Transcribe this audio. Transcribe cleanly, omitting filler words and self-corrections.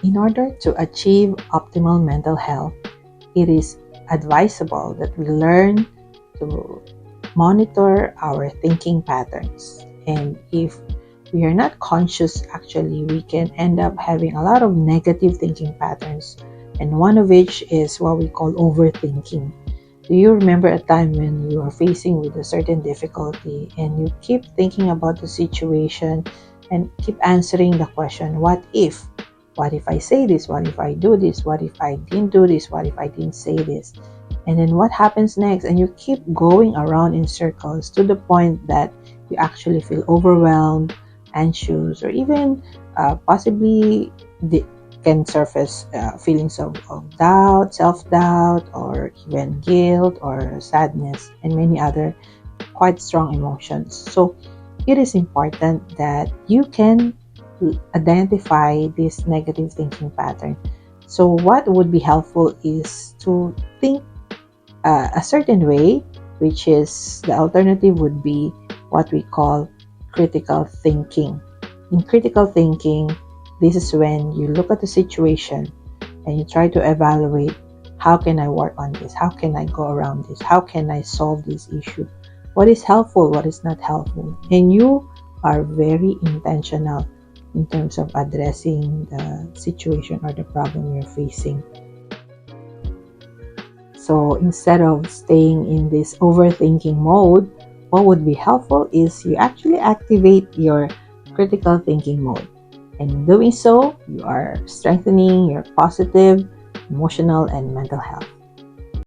In order to achieve optimal mental health, it is advisable that we learn to monitor our thinking patterns. And if we are not conscious, actually, we can end up having a lot of negative thinking patterns. And one of which is what we call overthinking. Do you remember a time when you are facing with a certain difficulty and you keep thinking about the situation and keep answering the question, what if? What if I say this? What if I do this? What if I didn't do this? What if I didn't say this? And then what happens next? And you keep going around in circles to the point that you actually feel overwhelmed, anxious, or even possibly can surface feelings of doubt, self-doubt, or even guilt or sadness, and many other quite strong emotions. So it is important that you can identify this negative thinking pattern. So what would be helpful is to think a certain way, which is the alternative would be what we call critical thinking. In critical thinking, this is when you look at the situation and you try to evaluate, how can I work on this? How can I go around this? How can I solve this issue? What is helpful? What is not helpful? And you are very intentional in terms of addressing the situation or the problem you're facing. So instead of staying in this overthinking mode, what would be helpful is you actually activate your critical thinking mode. And in doing so, you are strengthening your positive, emotional, and mental health.